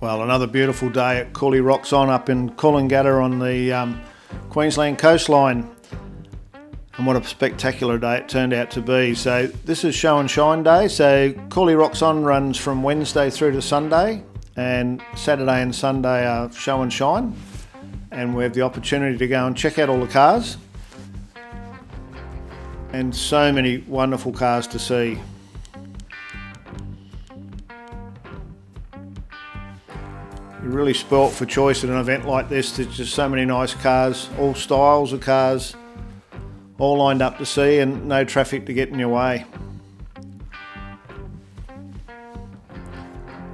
Well, another beautiful day at Cooly Rocks On up in Coolangatta on the Queensland coastline. And what a spectacular day it turned out to be. So this is Show and Shine Day. So Cooly Rocks On runs from Wednesday through to Sunday, and Saturday and Sunday are Show and Shine. And we have the opportunity to go and check out all the cars. And so many wonderful cars to see. You're really spoilt for choice at an event like this. There's just so many nice cars, all styles of cars, all lined up to see, and no traffic to get in your way.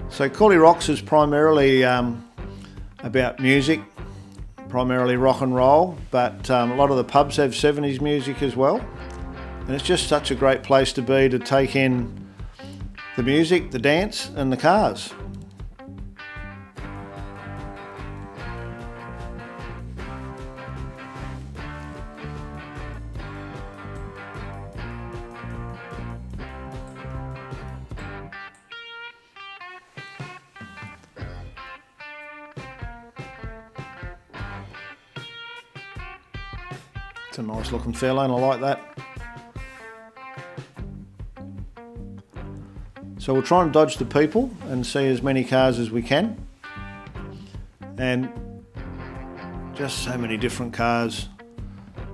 So Cooly Rocks is primarily about music, primarily rock and roll, but a lot of the pubs have 70s music as well. And it's just such a great place to be, to take in the music, the dance and the cars. It's a nice looking Fairlane, I like that. So we'll try and dodge the people and see as many cars as we can. And just so many different cars.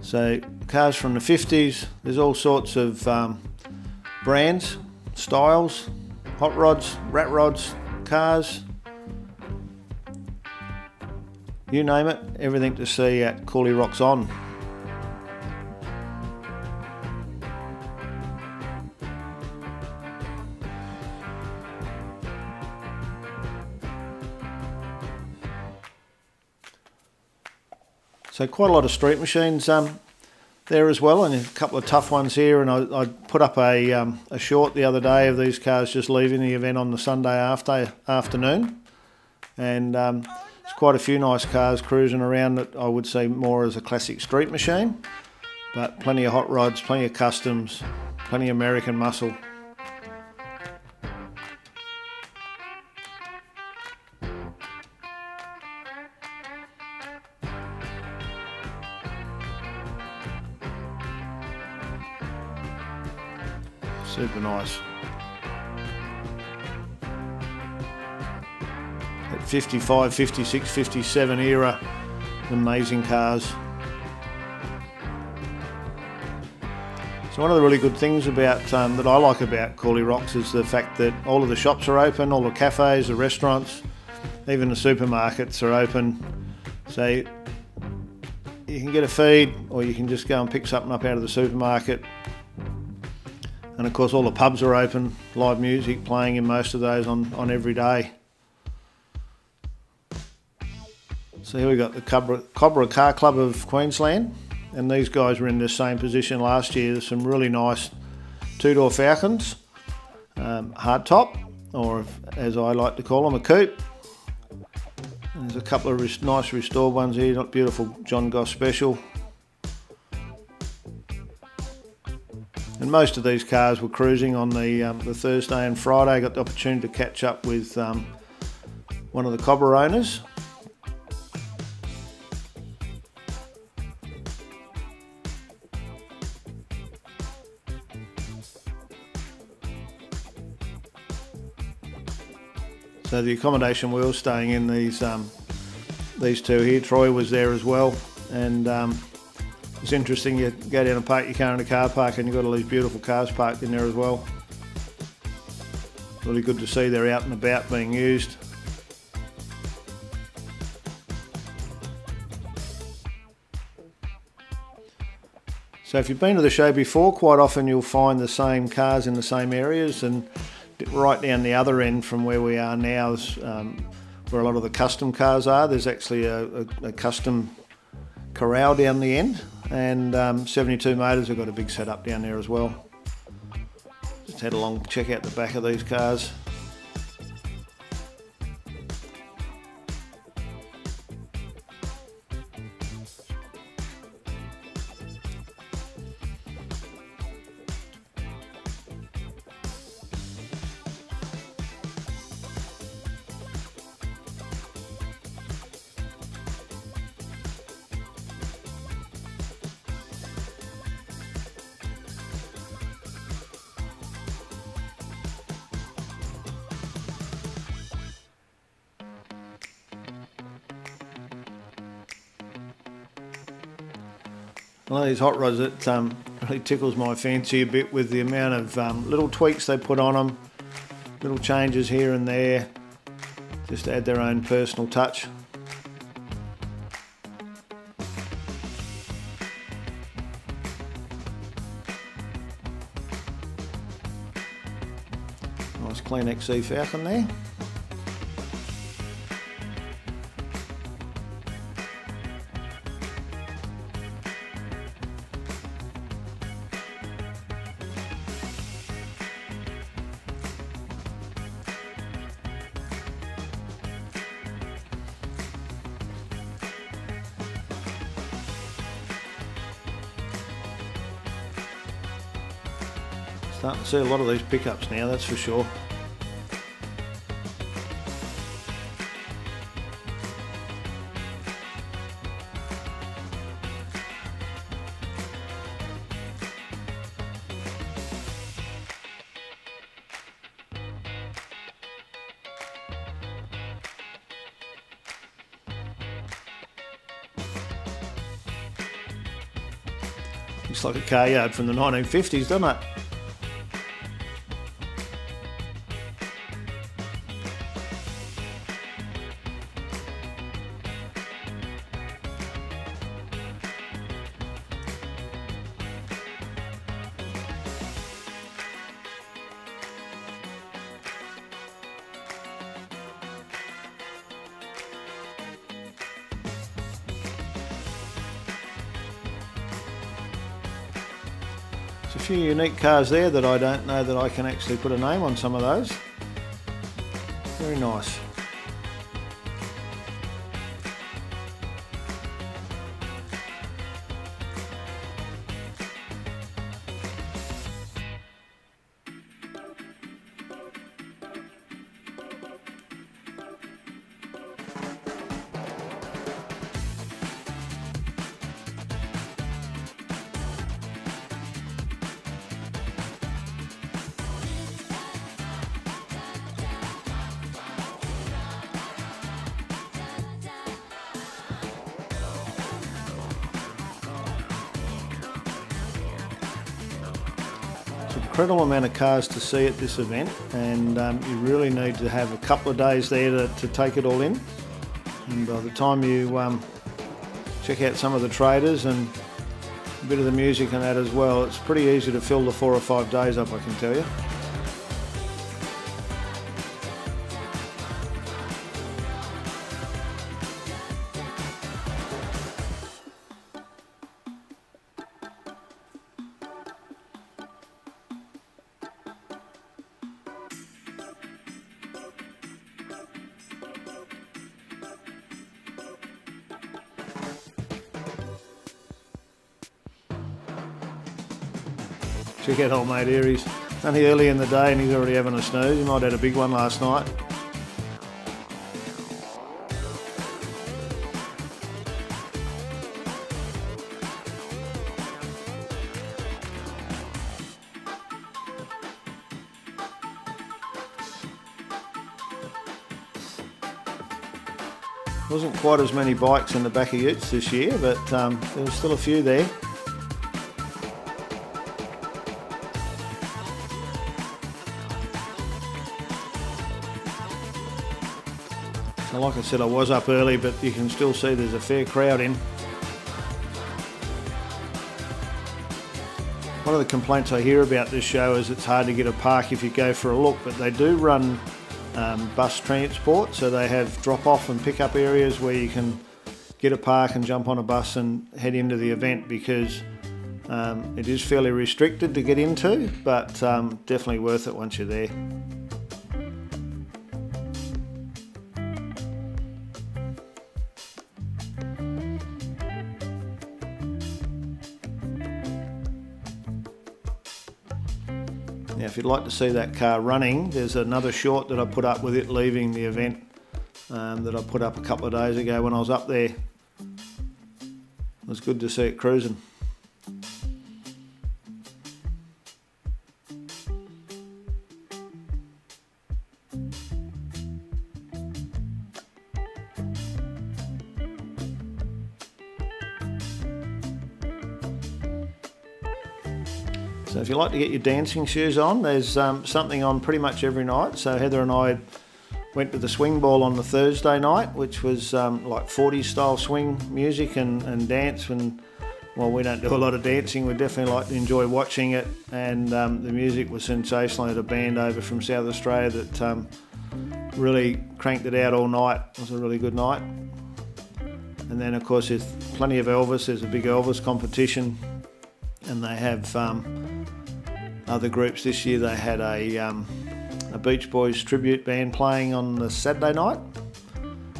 So cars from the 50s, there's all sorts of brands, styles, hot rods, rat rods, cars. You name it, everything to see at Cooly Rocks On. So quite a lot of street machines there as well, and a couple of tough ones here. And I put up a short the other day of these cars just leaving the event on the Sunday afternoon, and there's quite a few nice cars cruising around that I would say more as a classic street machine, but plenty of hot rods, plenty of customs, plenty of American muscle. Super nice. At 55, 56, 57 era, amazing cars. So one of the really good things about that I like about Cooly Rocks is the fact that all of the shops are open, all the cafes, the restaurants, even the supermarkets are open. So you can get a feed, or you can just go and pick something up out of the supermarket. And of course all the pubs are open, live music playing in most of those on every day. So here we got the Cobra Car Club of Queensland, and these guys were in the same position last year. There's some really nice two-door Falcons, hard top, or as I like to call them, a coupe. And there's a couple of nice restored ones here, not beautiful John Goss Special. And most of these cars were cruising on the Thursday and Friday. I got the opportunity to catch up with one of the Cobra owners. So the accommodation we were staying in, these two here, Troy was there as well, and it's interesting, you go down and park your car in a car park and you've got all these beautiful cars parked in there as well. Really good to see they're out and about being used. So if you've been to the show before, quite often you'll find the same cars in the same areas, and right down the other end from where we are now is where a lot of the custom cars are. There's actually a custom corral down the end, and 72 Motors have got a big setup down there as well. Just head along, check out the back of these cars. One of these hot rods that really tickles my fancy a bit with the amount of little tweaks they put on them, little changes here and there, just to add their own personal touch. Nice clean XC Falcon there. Starting to see a lot of these pickups now, that's for sure. Looks like a car yard from the 1950s, doesn't it? There's a few unique cars there that I don't know that I can actually put a name on some of those. Very nice. Incredible amount of cars to see at this event, and you really need to have a couple of days there to take it all in. And by the time you check out some of the traders and a bit of the music and that as well, it's pretty easy to fill the 4 or 5 days up, I can tell you. Check out old mate here, he's only early in the day and he's already having a snooze. He might have had a big one last night. Wasn't quite as many bikes in the back of utes this year, but there was still a few there. So like I said, I was up early, but you can still see there's a fair crowd in. One of the complaints I hear about this show is it's hard to get a park if you go for a look, but they do run bus transport, so they have drop-off and pick-up areas where you can get a park and jump on a bus and head into the event, because it is fairly restricted to get into, but definitely worth it once you're there. Now if you'd like to see that car running, there's another short that I put up with it leaving the event that I put up a couple of days ago when I was up there. It was good to see it cruising. So if you like to get your dancing shoes on, there's something on pretty much every night. So Heather and I went to the swing ball on the Thursday night, which was like 40s style swing music and dance. And well, we don't do a lot of dancing, we definitely like to enjoy watching it. And the music was sensational. I had a band over from South Australia that really cranked it out all night. It was a really good night. And then of course there's plenty of Elvis. There's a big Elvis competition, and they have other groups. This year they had a Beach Boys tribute band playing on the Saturday night,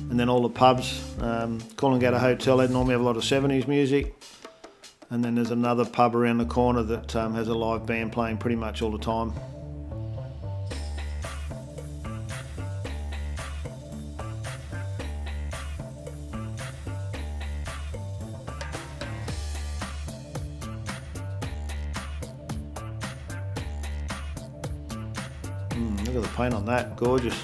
and then all the pubs. Coolangatta Hotel, they normally have a lot of 70s music, and then there's another pub around the corner that has a live band playing pretty much all the time. Look at the paint on that, gorgeous.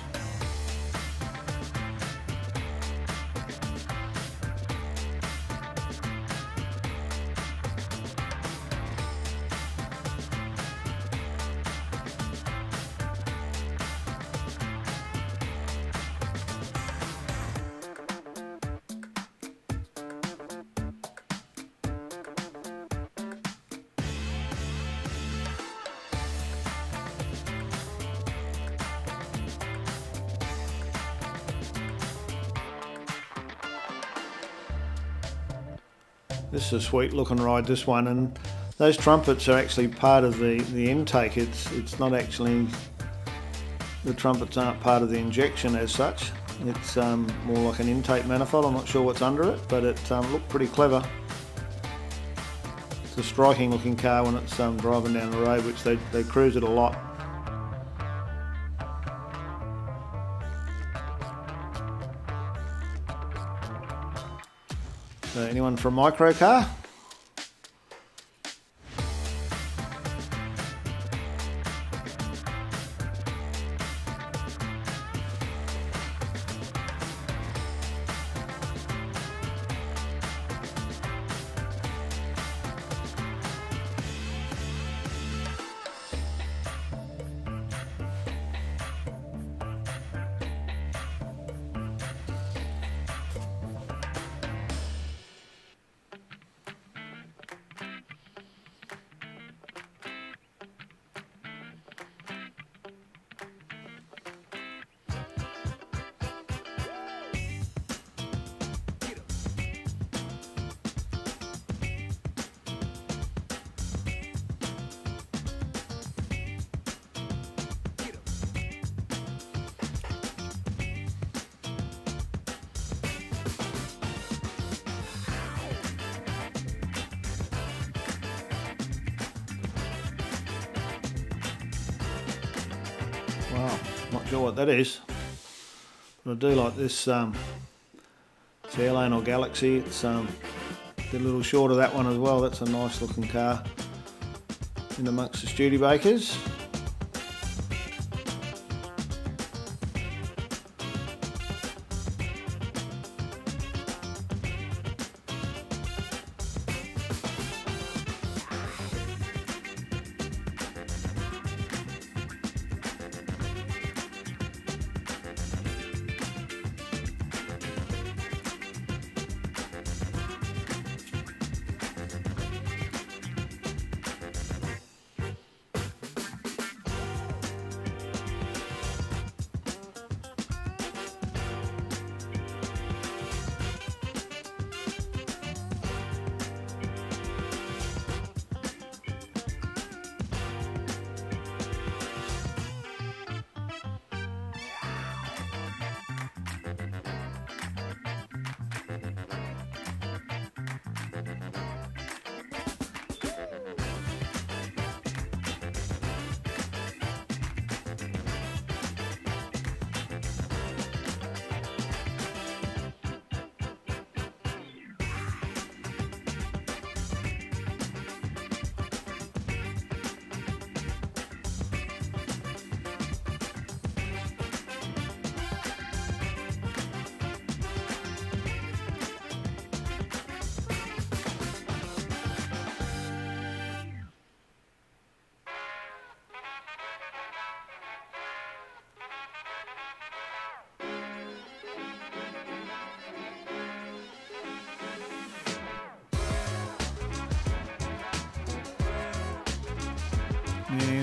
This is a sweet looking ride, this one, and those trumpets are actually part of the intake. It's not actually, the trumpets aren't part of the injection as such. It's more like an intake manifold. I'm not sure what's under it, but it looked pretty clever. It's a striking looking car when it's driving down the road, which they cruise it a lot. So anyone for a micro car? Wow, not sure what that is, but I do like this Fairlane or Galaxy. It's a little short of that one as well. That's a nice looking car in amongst the Studebakers.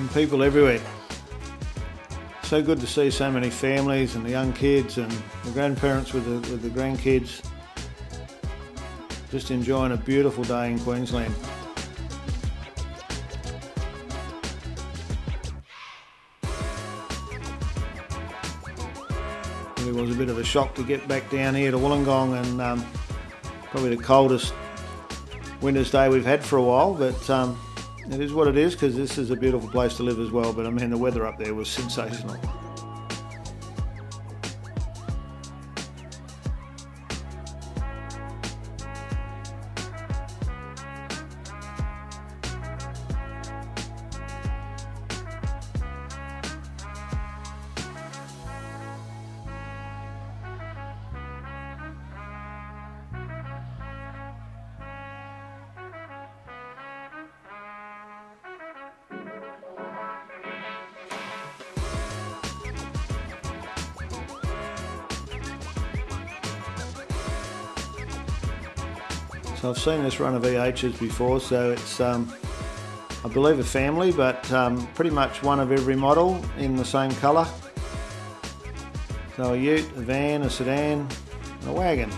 and people everywhere. So good to see so many families and the young kids and the grandparents with the grandkids just enjoying a beautiful day in Queensland. It was a bit of a shock to get back down here to Wollongong, and probably the coldest winter's day we've had for a while, but it is what it is, because this is a beautiful place to live as well. But I mean, the weather up there was sensational. So I've seen this run of EHs before, so it's I believe a family, but pretty much one of every model in the same colour. So a ute, a van, a sedan, and a wagon.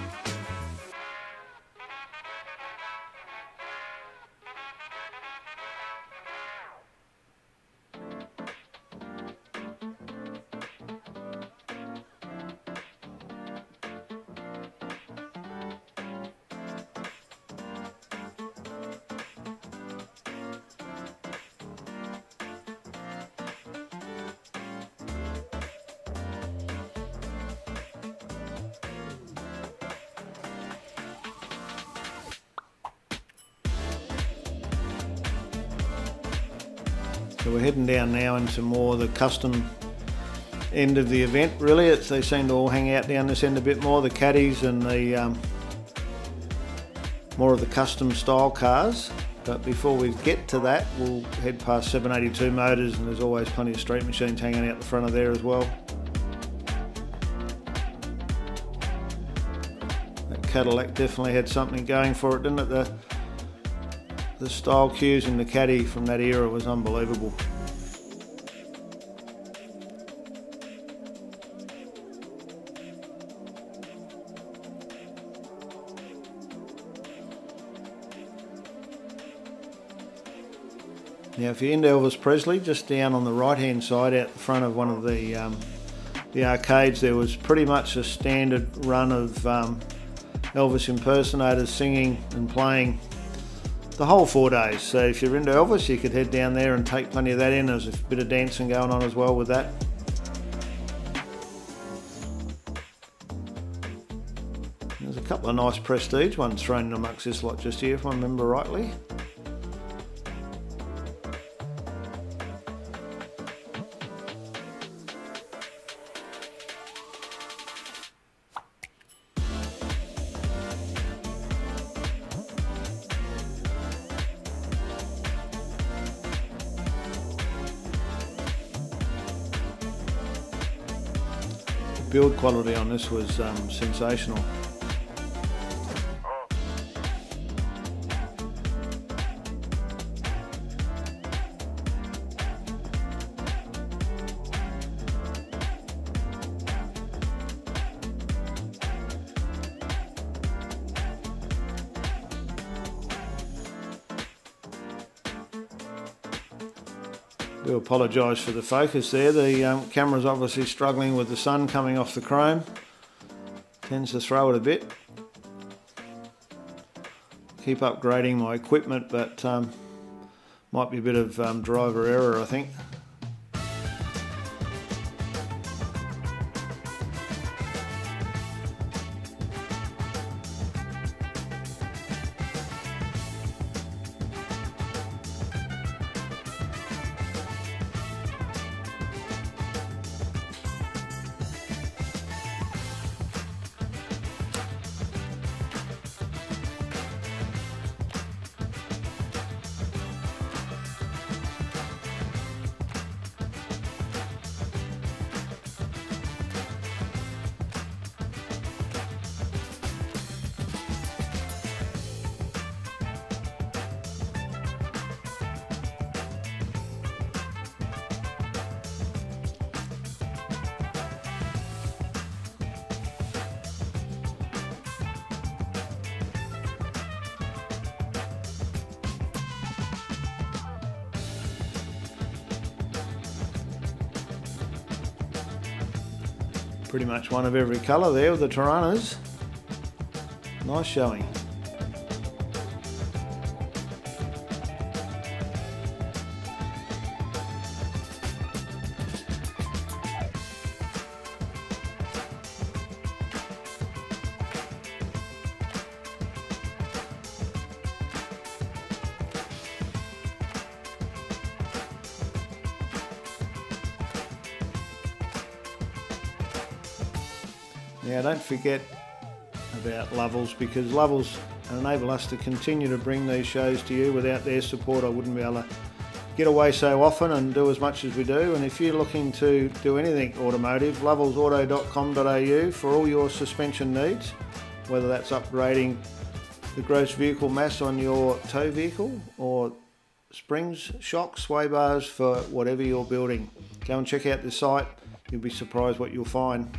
So we're heading down now into more the custom end of the event. Really, they seem to all hang out down this end a bit more, the caddies and the more of the custom style cars. But before we get to that, we'll head past 782 Motors, and there's always plenty of street machines hanging out the front of there as well. That Cadillac definitely had something going for it, didn't it? The style cues in the caddy from that era was unbelievable. Now if you're into Elvis Presley, just down on the right hand side out the front of one of the arcades, there was pretty much a standard run of Elvis impersonators singing and playing the whole 4 days. So if you're into Elvis, you could head down there and take plenty of that in. There's a bit of dancing going on as well with that. There's a couple of nice prestige ones thrown in amongst this lot just here, if I remember rightly. Build quality on this was sensational. Do apologise for the focus there. The camera's obviously struggling with the sun coming off the chrome. Tends to throw it a bit. Keep upgrading my equipment, but might be a bit of driver error, I think. Pretty much one of every colour there with the Taranas. Nice showing. Now don't forget about Lovels, because Lovels enable us to continue to bring these shows to you. Without their support I wouldn't be able to get away so often and do as much as we do. And if you're looking to do anything automotive, lovelsauto.com.au for all your suspension needs, whether that's upgrading the gross vehicle mass on your tow vehicle or springs, shocks, sway bars for whatever you're building. Go and check out the site, you'll be surprised what you'll find.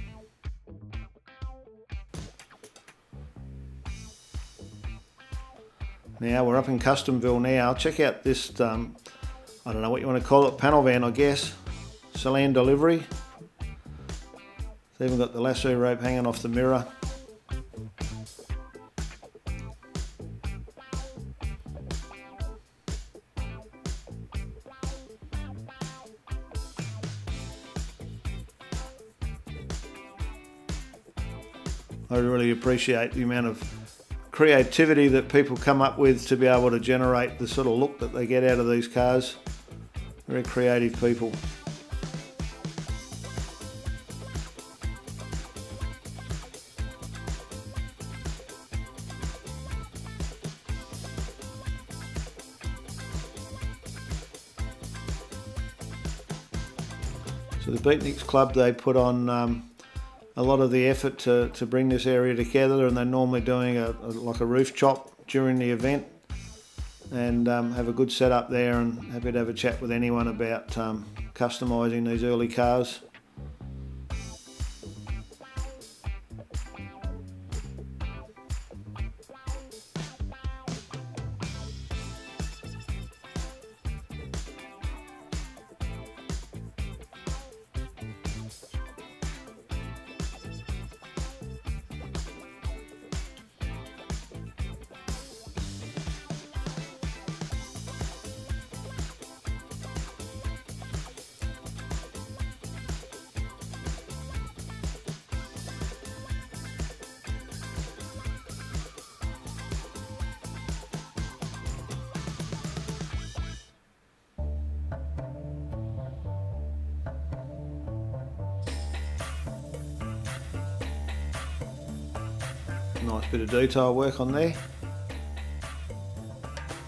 Now we're up in Kustomville now. Check out this, I don't know what you want to call it, panel van I guess. Salan delivery. It's even got the lasso rope hanging off the mirror. I really appreciate the amount of creativity that people come up with to be able to generate the sort of look that they get out of these cars. Very creative people. So the Beatniks Club, they put on a lot of the effort to bring this area together, and they're normally doing like a roof chop during the event, and have a good setup there, and happy to have a chat with anyone about customising these early cars. Nice bit of detail work on there.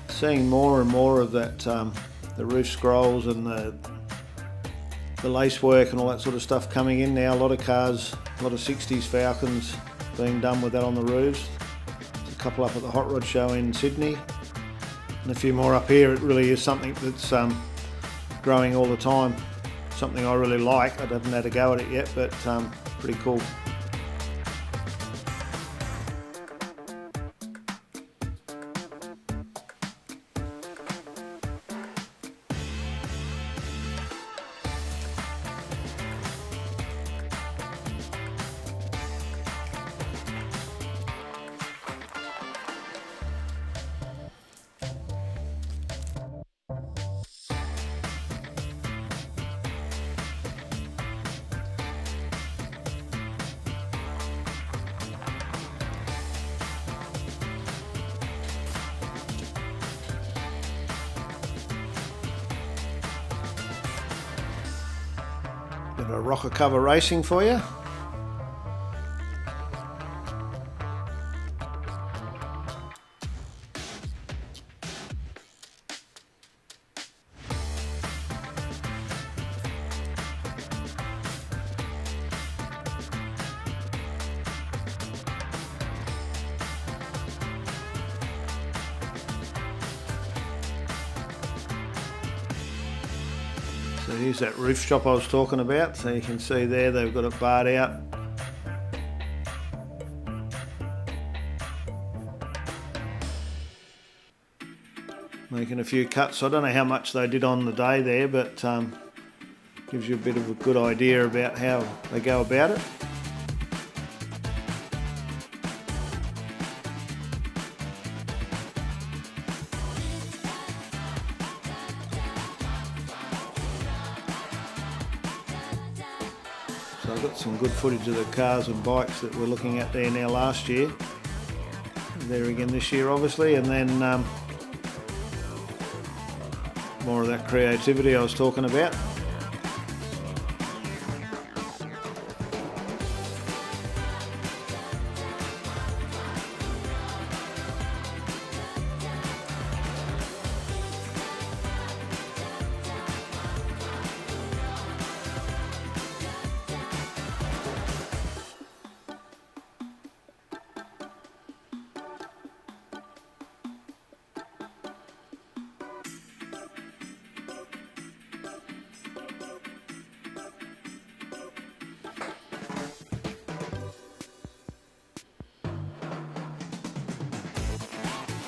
Seeing more and more of that, the roof scrolls and the lace work and all that sort of stuff coming in now. A lot of cars, a lot of 60s Falcons being done with that on the roofs. There's a couple up at the Hot Rod Show in Sydney, and a few more up here. It really is something that's growing all the time. Something I really like. I haven't had a go at it yet, but pretty cool. Bit of rocker cover racing for you. So here's that roof shop I was talking about. So you can see there they've got it barred out. Making a few cuts. I don't know how much they did on the day there, but gives you a bit of a good idea about how they go about it. So I've got some good footage of the cars and bikes that we're looking at there now last year. There again this year obviously, and then more of that creativity I was talking about.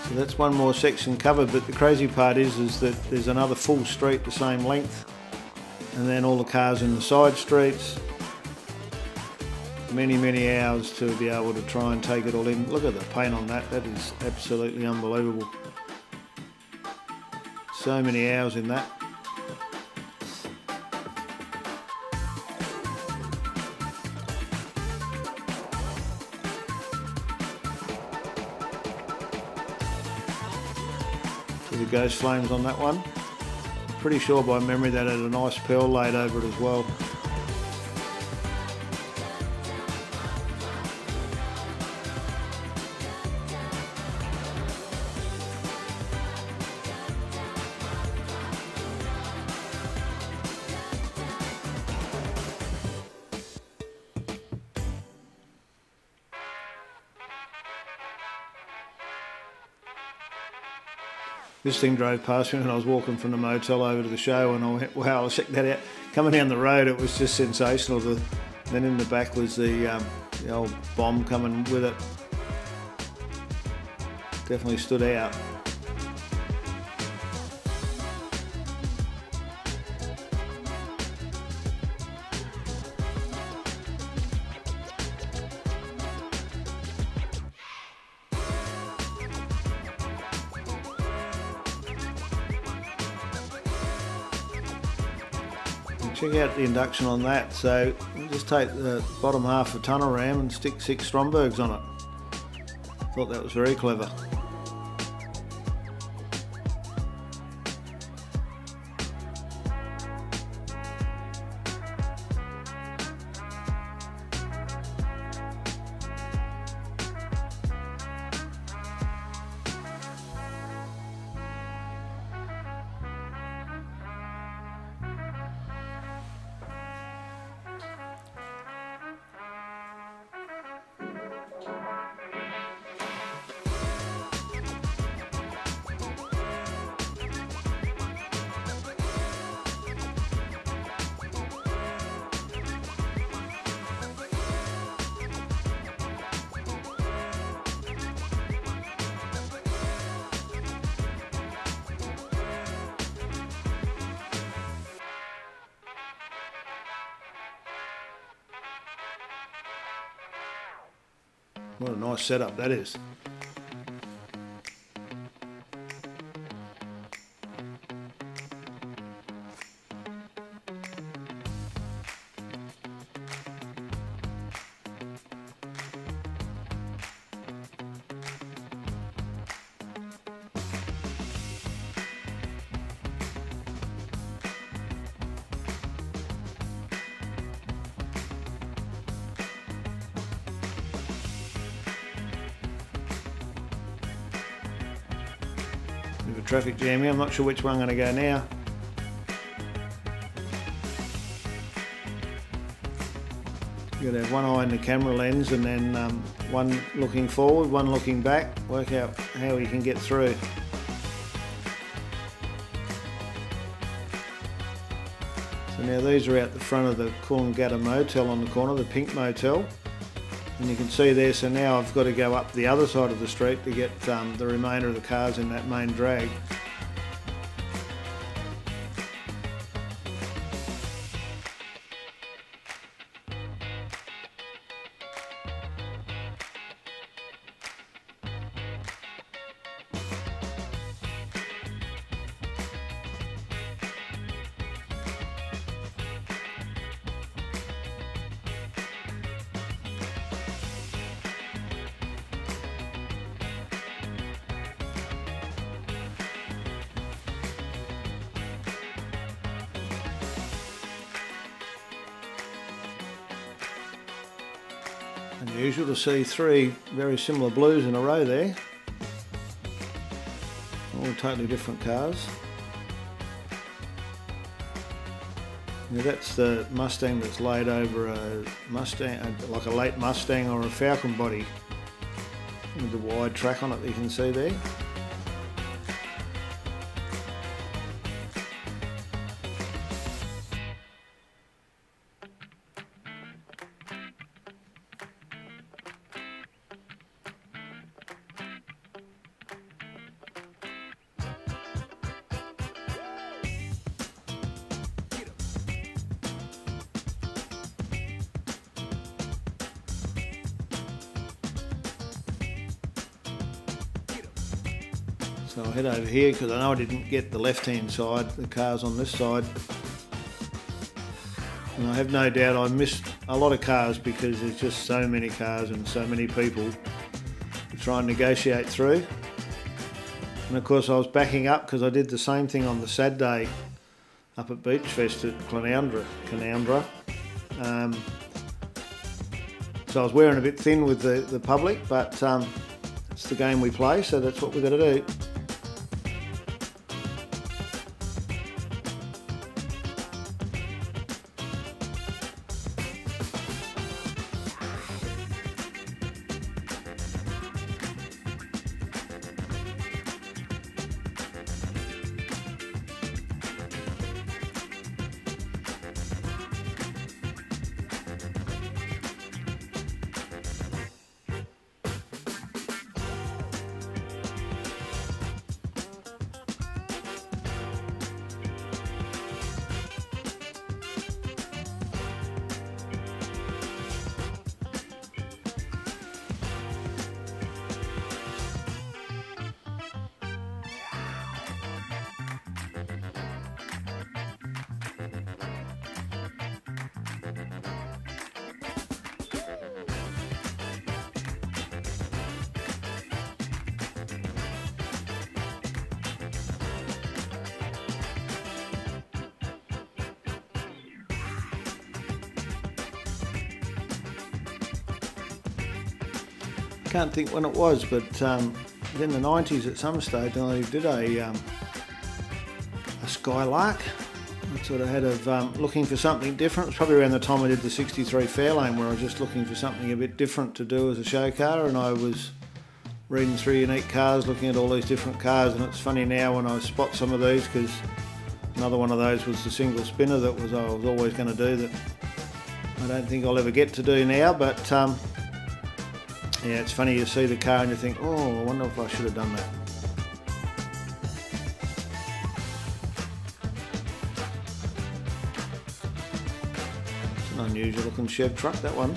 So that's one more section covered, but the crazy part is that there's another full street the same length, and then all the cars in the side streets. Many hours to be able to try and take it all in. Look at the paint on that, that is absolutely unbelievable. So many hours in that. The ghost flames on that one. I'm pretty sure by memory that had a nice pearl laid over it as well. This thing drove past me when I was walking from the motel over to the show, and I went, wow, check that out. Coming down the road, it was just sensational. Then in the back was the old bomb coming with it. Definitely stood out. Check out the induction on that. So just take the bottom half of tunnel ram and stick 6 Strombergs on it. Thought that was very clever. What a nice setup that is. Bit of a traffic jam here. I'm not sure which one I'm going to go now. You've got to have one eye in the camera lens and then one looking forward, one looking back. Work out how you can get through. So now these are out the front of the Coolangatta motel on the corner, the pink motel. And you can see there, so now I've got to go up the other side of the street to get the remainder of the cars in that main drag. Unusual to see three very similar blues in a row there. All totally different cars. Now that's the Mustang that's laid over a Mustang, like a late Mustang or a Falcon body, with the wide track on it that you can see there. So I'll head over here because I know I didn't get the left-hand side, the cars on this side. And I have no doubt I missed a lot of cars because there's just so many cars and so many people to try and negotiate through. And of course I was backing up because I did the same thing on the Saturday up at Beachfest at Coolangatta. So I was wearing a bit thin with the public, but it's the game we play, so that's what we've got to do. Can't think when it was, but in the 90s at some stage I did a Skylark. I sort of had of looking for something different. It was probably around the time I did the 63 Fairlane, where I was just looking for something a bit different to do as a show car, and I was reading through unique cars, looking at all these different cars. And it's funny now when I spot some of these, because another one of those was the single spinner that I was always going to do, that I don't think I'll ever get to do now, but yeah, it's funny, you see the car and you think, oh, I wonder if I should have done that. It's an unusual looking Chev truck, that one.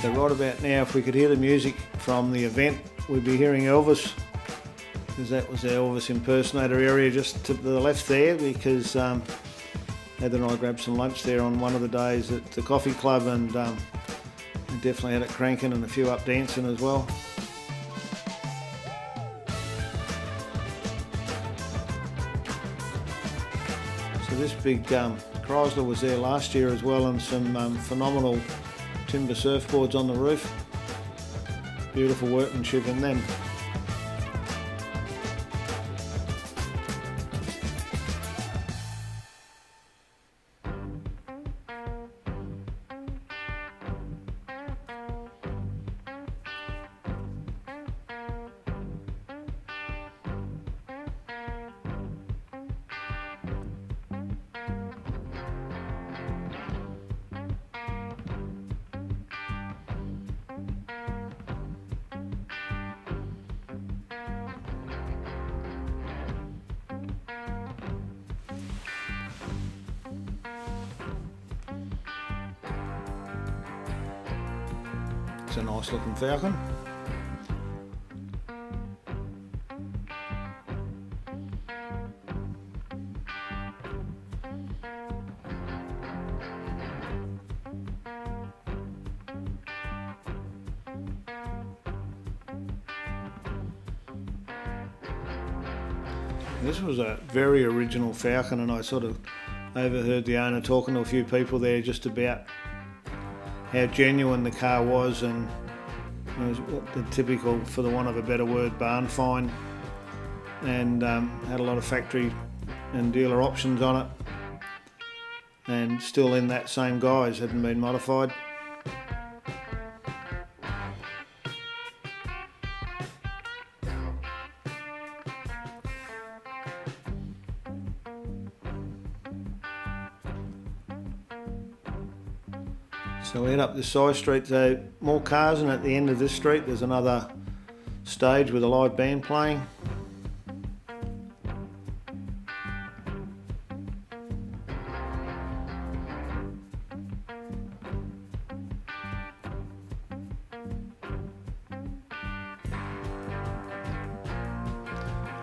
So right about now, if we could hear the music from the event, we'd be hearing Elvis, because that was our Elvis impersonator area just to the left there, because Heather and I grabbed some lunch there on one of the days at the coffee club, and we definitely had it cranking and a few up dancing as well. So this big Chrysler was there last year as well, and some phenomenal timber surfboards on the roof. Beautiful workmanship in them. It's a nice looking falcon. This was a very original falcon, and I sort of overheard the owner talking to a few people there just about how genuine the car was, and it was the typical, for the want of a better word, barn find, and had a lot of factory and dealer options on it, and still in that same guise, hadn't been modified. So we head up this side street, so more cars, and at the end of this street there's another stage with a live band playing.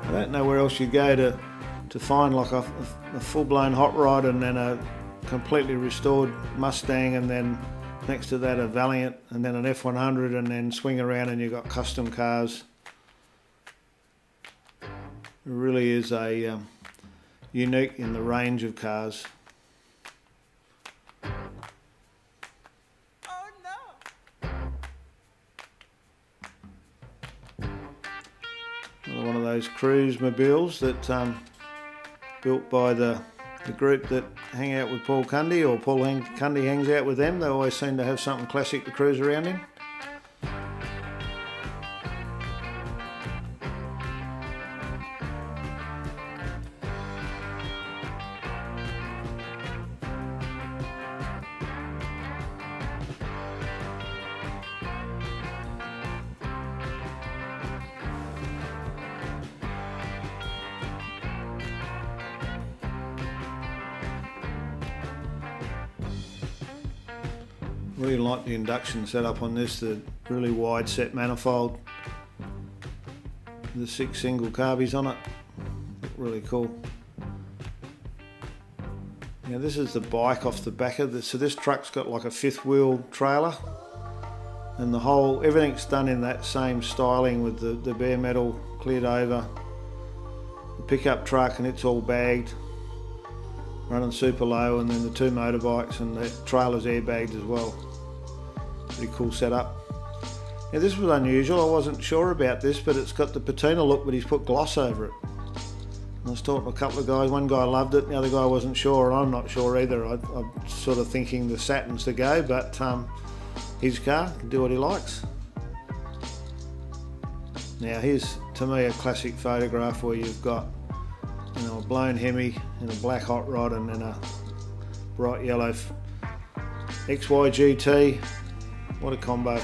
I don't know where else you go to find like a full-blown hot rod, and then a completely restored Mustang, and then next to that a Valiant, and then an F100, and then swing around and you've got custom cars. It really is a unique in the range of cars. Another one of those cruise mobiles that built by the group that hang out with Paul Cundy, or Paul Cundy hangs out with them. They always seem to have something classic to cruise around in. Really like the induction setup on this, the really wide set manifold, the 6 single carbies on it, really cool. Now this is the bike off the back of this, so this truck's got like a 5th wheel trailer, and everything's done in that same styling with the bare metal cleared over, the pickup truck, and it's all bagged, running super low, and then the 2 motorbikes, and the trailer's airbagged as well. Pretty cool setup. Now this was unusual, I wasn't sure about this, but it's got the patina look, but he's put gloss over it. And I was talking to a couple of guys, one guy loved it, the other guy wasn't sure, and I'm not sure either. I'm sort of thinking the satin's the go, but his car can do what he likes. Now here's, to me, a classic photograph where you've got, you know, a blown Hemi and a black hot rod, and then a bright yellow XY GT. What a combo.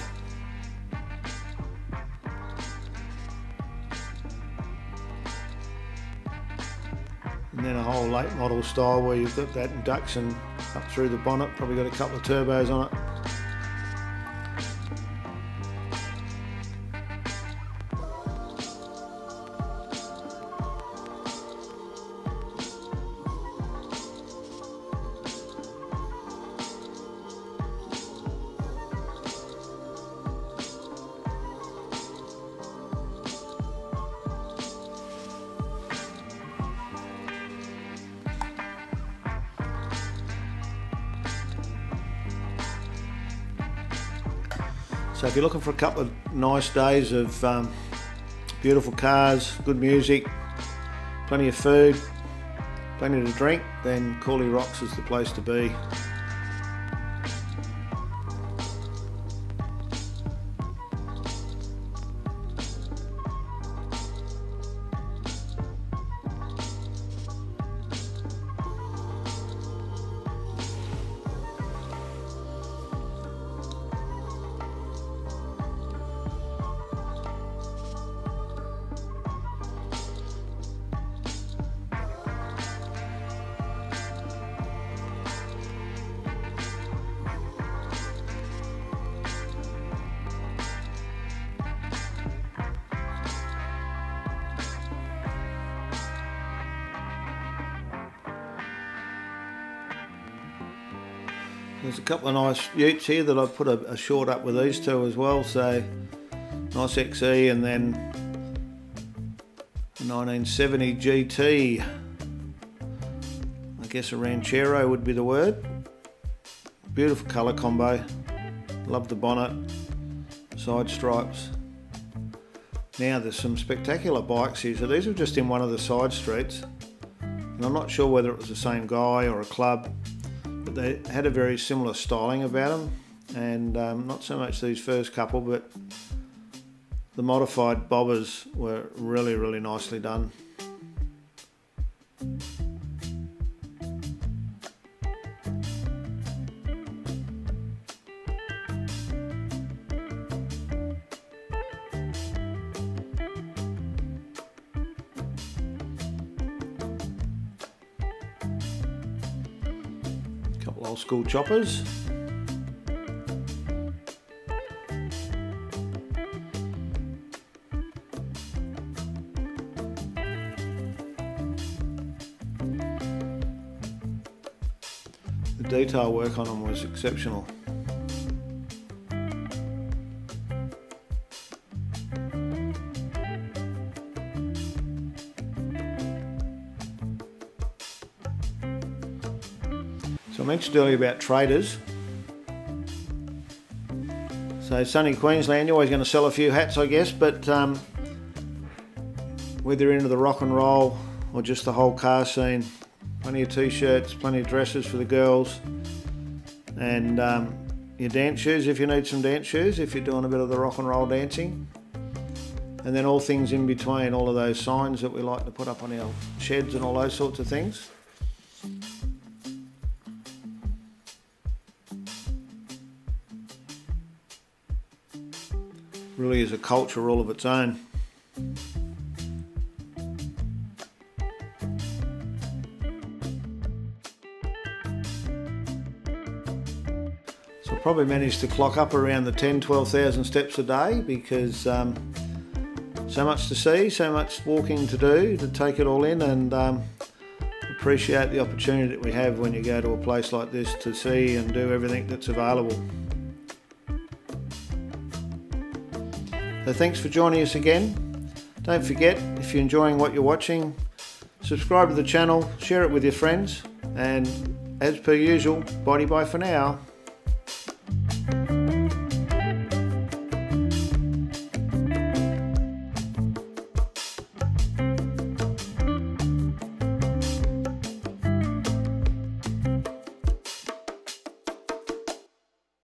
And then a whole late model style where you've got that induction up through the bonnet, probably got a couple of turbos on it. So if you're looking for a couple of nice days of beautiful cars, good music, plenty of food, plenty to drink, then Cooly Rocks is the place to be. There's a couple of nice utes here that I've put a short up with these two as well, so nice XE and then the 1970 GT. I guess a Ranchero would be the word. Beautiful colour combo. Love the bonnet, side stripes. Now there's some spectacular bikes here. So these are just in one of the side streets. And I'm not sure whether it was the same guy or a club, but they had a very similar styling about them. And not so much these first couple, but the modified bobbers were really, really nicely done. Couple old school choppers. The detail work on them was exceptional. So I mentioned earlier about traders. So sunny Queensland, you're always going to sell a few hats, I guess, but whether you're into the rock and roll or just the whole car scene, plenty of t-shirts, plenty of dresses for the girls, and your dance shoes if you need some dance shoes, if you're doing a bit of the rock and roll dancing. And then all things in between, all of those signs that we like to put up on our sheds and all those sorts of things. Really is a culture all of its own. So I probably managed to clock up around the 10,000–12,000 steps a day because so much to see, so much walking to do, to take it all in, and appreciate the opportunity that we have when you go to a place like this to see and do everything that's available. So thanks for joining us again. Don't forget, if you're enjoying what you're watching, subscribe to the channel, share it with your friends, and as per usual, bye for now.